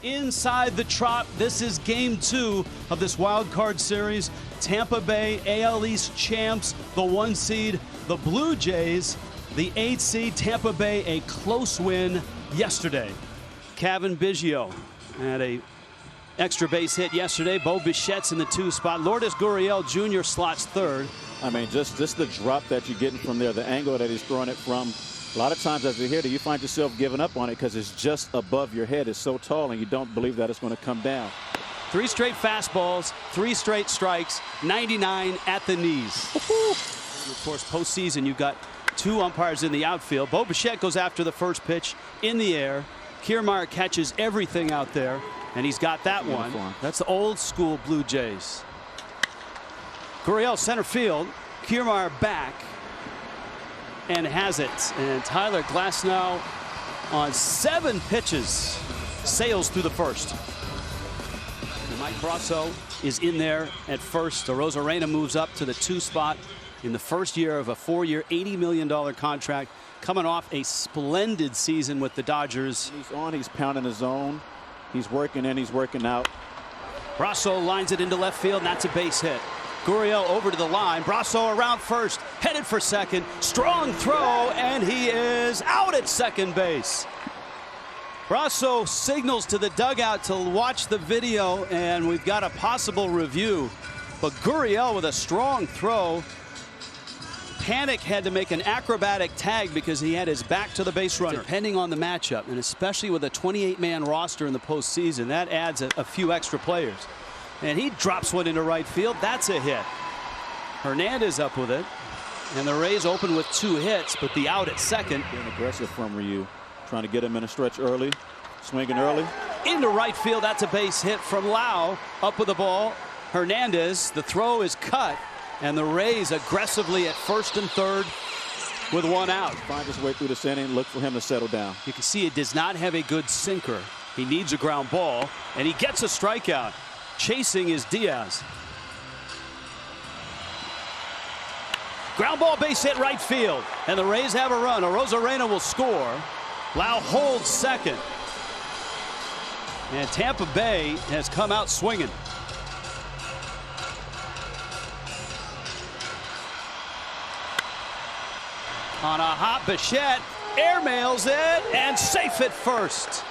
inside the Trop. This is game 2 of this wild card series. Tampa Bay, AL East champs, the 1 seed. The Blue Jays, the 8 seed. Tampa Bay, a close win yesterday. Cavan Biggio had a extra base hit yesterday. Bo Bichette's in the 2 spot. Lourdes Gurriel Jr. slots 3rd. I mean, just the drop that you're getting from there, the angle that he's throwing it from. A lot of times as a hitter, you find yourself giving up on it because it's just above your head. It's so tall, and you don't believe that it's going to come down. 3 straight fastballs, 3 straight strikes, 99 at the knees. Of course, postseason, you've got 2 umpires in the outfield. Bo Bichette goes after the first pitch in the air. Kiermaier catches everything out there, and he's got that one. That's the old school Blue Jays. Gurriel center field. Kiermaier back and has it. And Tyler Glasnow on 7 pitches sails through the first. And Mike Brasso is in there at first. Arozarena moves up to the 2 spot in the first year of a 4-year, $80 million contract, coming off a splendid season with the Dodgers. He's pounding the zone. He's working in, he's working out. Brasso lines it into left field, and that's a base hit. Gurriel over to the line. Brasso around first, headed for second. Strong throw, and he is out at second base. Brasso signals to the dugout to watch the video, and we've got a possible review. But Gurriel with a strong throw. Panic had to make an acrobatic tag because he had his back to the base runner. Depending on the matchup, and especially with a 28-man roster in the postseason, that adds a few extra players. And he drops one into right field. That's a hit. Hernandez up with it. And the Rays open with 2 hits, but the out at second. Being aggressive from Ryu. Trying to get him in a stretch early. Swinging early. Into right field. That's a base hit from Lau. Up with the ball. Hernandez. The throw is cut. And the Rays aggressively at first and third with 1 out. Find his way through this inning. Look for him to settle down. You can see it does not have a good sinker. He needs a ground ball. And he gets a strikeout. Chasing is Diaz. Ground ball, base hit right field. And the Rays have a run. Arozarena will score. Lau holds second. And Tampa Bay has come out swinging. On a hot Bichette, airmails it, and safe at first.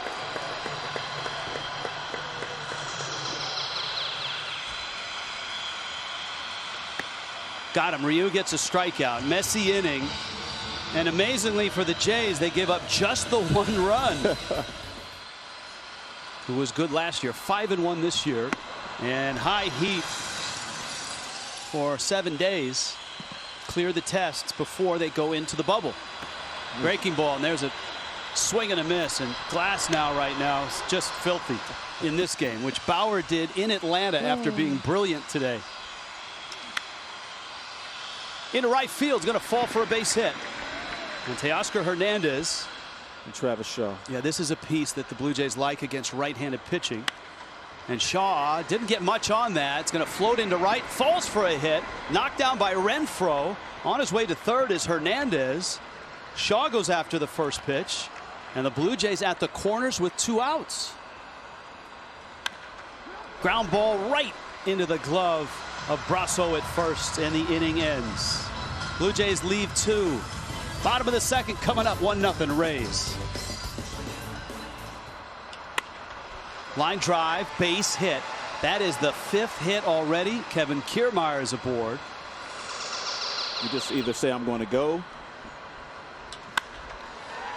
Got him. Ryu gets a strikeout. Messy inning. And amazingly for the Jays, they give up just the 1 run. Who was good last year. 5-1 this year. And high heat for 7 days. Clear the tests before they go into the bubble. Breaking ball, and there's a swing and a miss. And Glasnow right now is just filthy in this game, which Bauer did in Atlanta after being brilliant today. Into right field, is going to fall for a base hit. And Teoscar Hernandez. And Travis Shaw. Yeah, this is a piece that the Blue Jays like against right-handed pitching. And Shaw didn't get much on that. It's going to float into right, falls for a hit, knocked down by Renfroe. On his way to third is Hernandez. Shaw goes after the first pitch, and the Blue Jays at the corners with 2 outs. Ground ball right into the glove of Brasso at first, and the inning ends. Blue Jays leave 2. Bottom of the second coming up, 1-0 Rays. Line drive, base hit. That is the 5th hit already. Kevin Kiermaier is aboard. You just either say I'm going to go.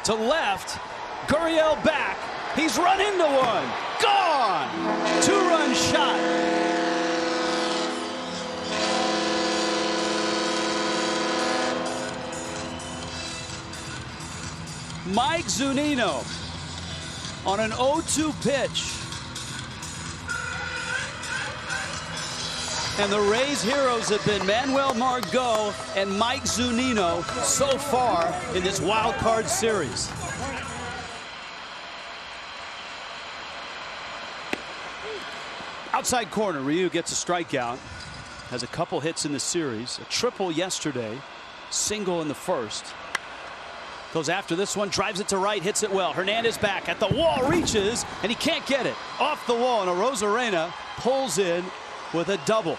To left, Gurriel back. He's run into one. Gone. 2-run shot. Mike Zunino on an 0-2 pitch. And the Rays heroes have been Manuel Margot and Mike Zunino so far in this wild card series. Outside corner, Ryu gets a strikeout. Has a couple hits in the series. A triple yesterday. Single in the first. Goes after this one, drives it to right, hits it well. Hernandez back at the wall, reaches, and he can't get it. Off the wall, and Arozarena pulls in with a double.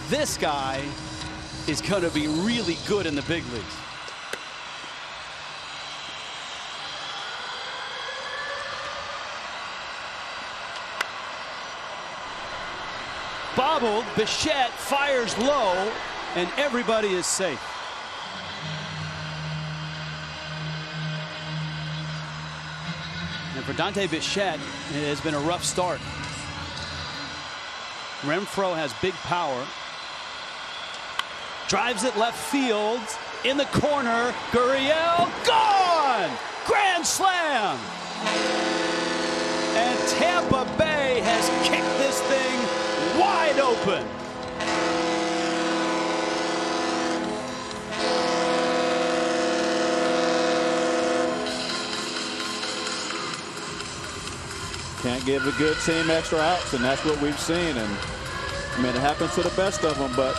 This guy is going to be really good in the big leagues. Bobbled, Bichette fires low, and everybody is safe. And for Dante Bichette, it has been a rough start. Renfroe has big power. Drives it left field. In the corner, Gurriel, gone! Grand slam! And Tampa Bay has kicked this thing wide open. Can't give a good team extra outs, and that's what we've seen. And I mean, it happens to the best of them, but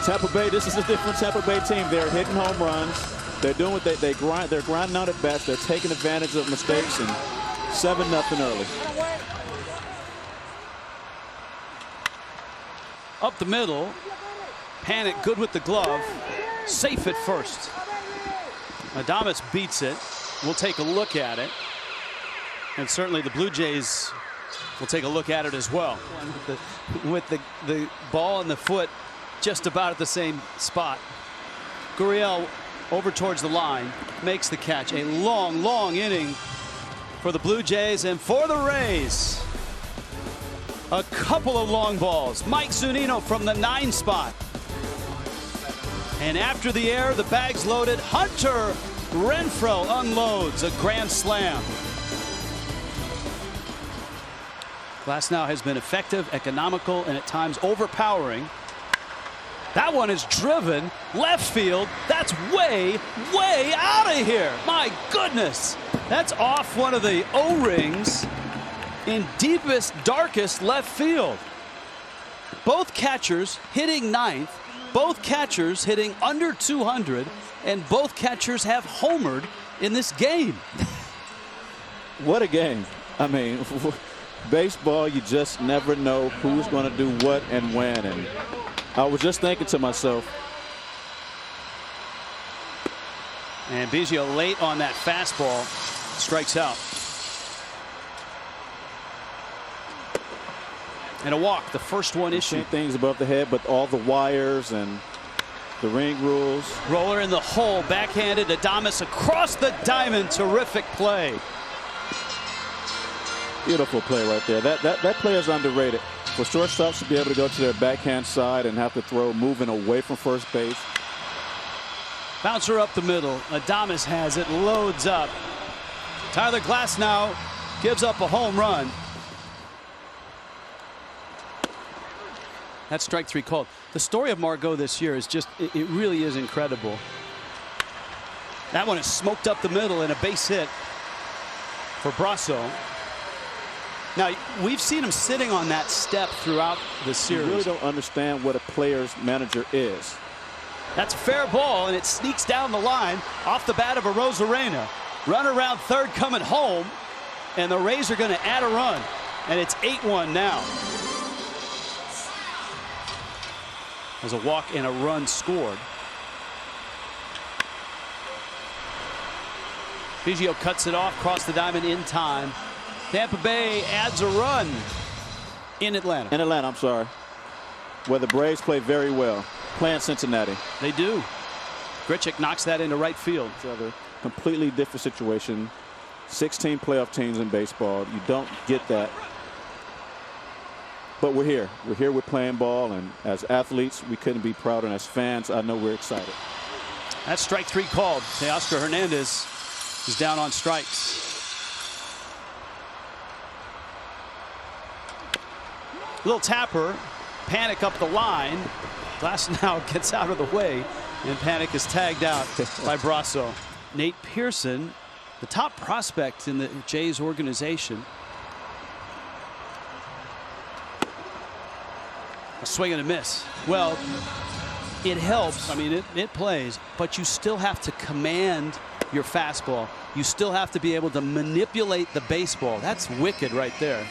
Tampa Bay, this is a different Tampa Bay team. They're hitting home runs. They're doing what they grind. They're grinding out at bats. They're taking advantage of mistakes, and 7-0 early. Up the middle, Panic good with the glove, safe at first. Adames beats it. We'll take a look at it, and certainly the Blue Jays will take a look at it as well. With the ball and the foot just about at the same spot. Gurriel over towards the line, makes the catch. A long, long inning for the Blue Jays and for the Rays. A couple of long balls. Mike Zunino from the 9 spot. And after the air, the bag's loaded. Hunter Renfroe unloads a grand slam. Glasnow has been effective, economical, and at times overpowering. That one is driven left field. That's way, way out of here. My goodness. That's off one of the O-rings in deepest, darkest left field. Both catchers hitting 9th, both catchers hitting under 200, and both catchers have homered in this game. What a game. I mean, baseball, you just never know who's going to do what and when. And I was just thinking to myself. And Biggio late on that fastball, strikes out. And a walk, the first one issued. Things above the head, but all the wires and the ring rules. Roller in the hole, backhanded Adames across the diamond. Terrific play. Beautiful play right there. That play is underrated. For shortstops to be able to go to their backhand side and have to throw moving away from first base. Bouncer up the middle. Adames has it, loads up. Tyler Glasnow gives up a home run. That's strike 3 called. The story of Margot this year is just, it really is incredible. That one is smoked up the middle and a base hit for Brasso. Now, we've seen him sitting on that step throughout the series. You really don't understand what a player's manager is. That's fair ball, and it sneaks down the line off the bat of Arozarena. Run around third coming home, and the Rays are going to add a run. And it's 8-1 now. There's a walk and a run scored. Biggio cuts it off, cross the diamond in time. Tampa Bay adds a run in Atlanta. In Atlanta, I'm sorry. Where the Braves play very well. Playing Cincinnati. They do. Grichuk knocks that into right field. Completely different situation. 16 playoff teams in baseball. You don't get that. But we're here. We're here. We're playing ball. And as athletes, we couldn't be prouder. And as fans, I know we're excited. That's strike 3 called. Teoscar Hernandez is down on strikes. Little tapper. Panic up the line. Glasnow gets out of the way, and Panic is tagged out by Brasso. Nate Pearson, the top prospect in the Jays organization. A swing and a miss. Well, it helps. I mean, it plays, but you still have to command your fastball. You still have to be able to manipulate the baseball. That's wicked right there.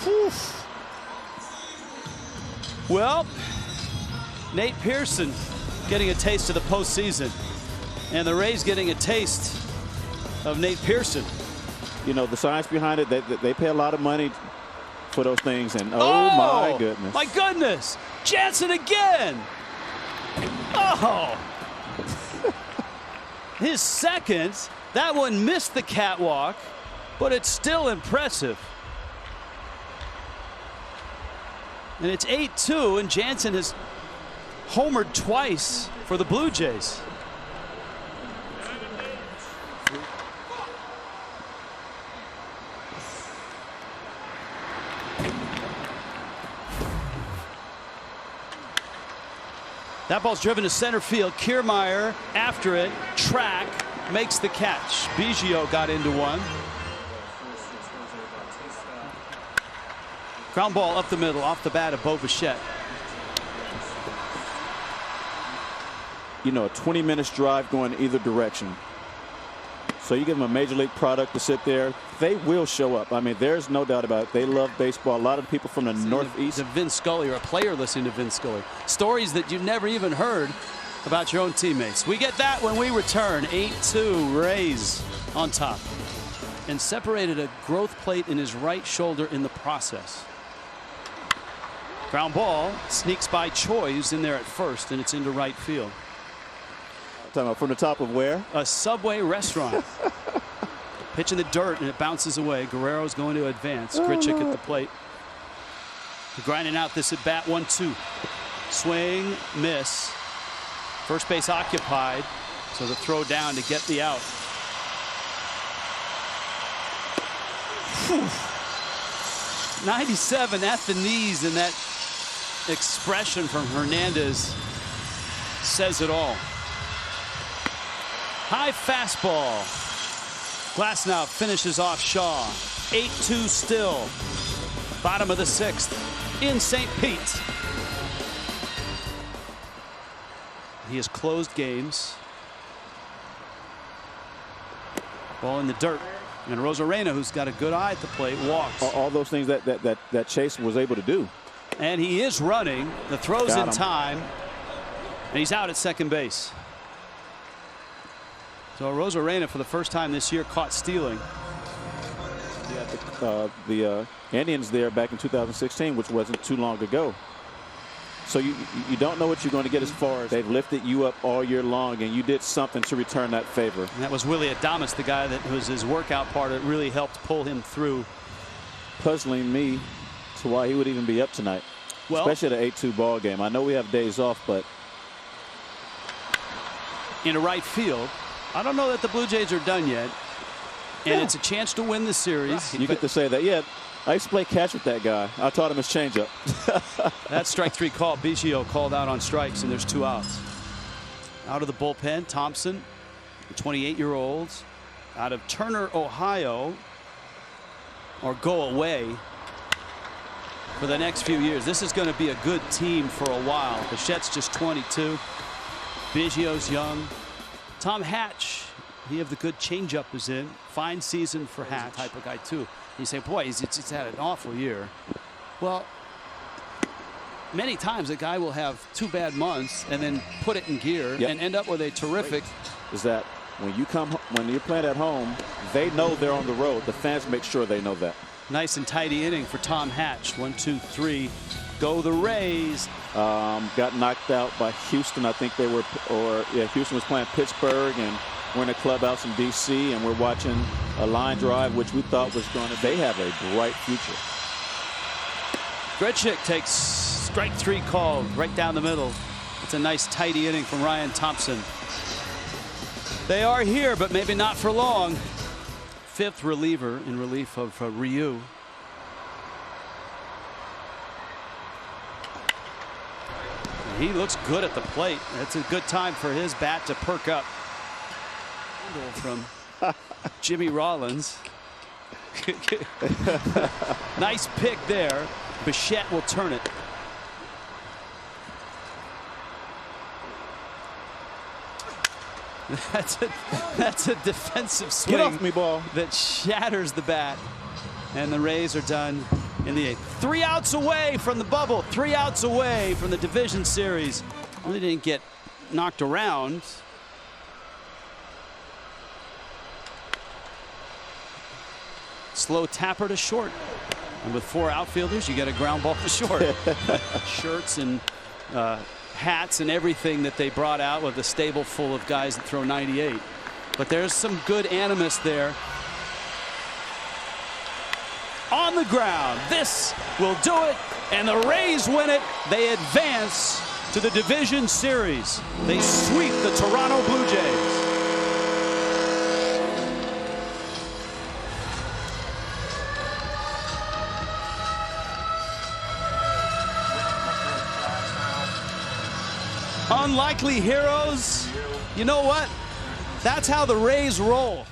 Whew. Well, Nate Pearson getting a taste of the postseason, and the Rays getting a taste of Nate Pearson. You know, the science behind it, they pay a lot of money for those things, and oh my goodness. My goodness. Jansen again. Oh. His second. That one missed the catwalk, but it's still impressive. And it's 8-2, and Jansen has homered twice for the Blue Jays. That ball's driven to center field. Kiermaier after it, track, makes the catch. Biggio got into one. Ground ball up the middle, off the bat of Bo Bichette. You know, a 20 minutes drive going either direction. So you give them a major league product to sit there, they will show up. I mean, there's no doubt about it. They love baseball. A lot of people from the Northeast. To Vin Scully, or a player listening to Vin Scully. Stories that you never even heard about your own teammates. We get that when we return. 8-2 Rays on top. And separated a growth plate in his right shoulder in the process. Ground ball sneaks by Choi, who's in there at first, and it's into right field. Talking about from the top of where? A Subway restaurant. Pitch in the dirt, and it bounces away. Guerrero's going to advance. Grichuk at the plate. Grinding out this at bat. 1-2. Swing, miss. First base occupied. So the throw down to get the out. Whew. 97 at the knees, and that expression from Hernandez says it all. High fastball. Glasnow finishes off Shaw. 8-2 still. Bottom of the sixth in St. Pete. He has closed games. Ball in the dirt. And Rosarena, who's got a good eye at the plate, walks. All those things that Chase was able to do. And he is running. The throw's in time. And he's out at second base. So Rosarena, for the first time this year, caught stealing. The Indians there back in 2016, which wasn't too long ago. So you don't know what you're going to get as far as they've lifted you up all year long, and you did something to return that favor. And that was Willie Adames, the guy that was his workout part that really helped pull him through. Puzzling me to why he would even be up tonight, well, especially at an 8-2 ball game. I know we have days off, but in a right field. I don't know that the Blue Jays are done yet, and it's a chance to win the series. You get to say that. Yeah, I used to play catch with that guy. I taught him his changeup. That strike three call. Biggio called out on strikes, and there's 2 outs. Out of the bullpen, Thompson, the 28-year-old, out of Turner, Ohio, or go away for the next few years. This is going to be a good team for a while. Bichette's just 22. Biggio's young. Tom Hatch, he of the good changeup is in. Fine season for Hatch. Type of guy too. You say, boy, he's had an awful year. Well, many times a guy will have 2 bad months and then put it in gear and end up with a terrific. Is that when you're playing at home, they know they're on the road. The fans make sure they know that. Nice and tidy inning for Tom Hatch. 1, 2, 3. Go the Rays. Got knocked out by Houston. I think they were, Houston was playing Pittsburgh, and we're in a clubhouse in D.C. and we're watching a line drive, which we thought was going to. They have a bright future. Grichuk takes strike 3 called right down the middle. It's a nice tidy inning from Ryan Thompson. They are here, but maybe not for long. 5th reliever in relief of Ryu. He looks good at the plate. It's a good time for his bat to perk up. From Jimmy Rollins. Nice pick there. Bichette will turn it. That's a defensive swing. Get off me, ball. That shatters the bat. And the Rays are done in the 8th. 3 outs away from the bubble. 3 outs away from the division series. Really didn't get knocked around. Slow tapper to short. And with 4 outfielders, you get a ground ball to short. Shirts and hats and everything that they brought out with a stable full of guys that throw 98. But there's some good animus there. On the ground. This will do it. And the Rays win it. They advance to the division series. They sweep the Toronto Blue Jays. Unlikely heroes. You know what? That's how the Rays roll.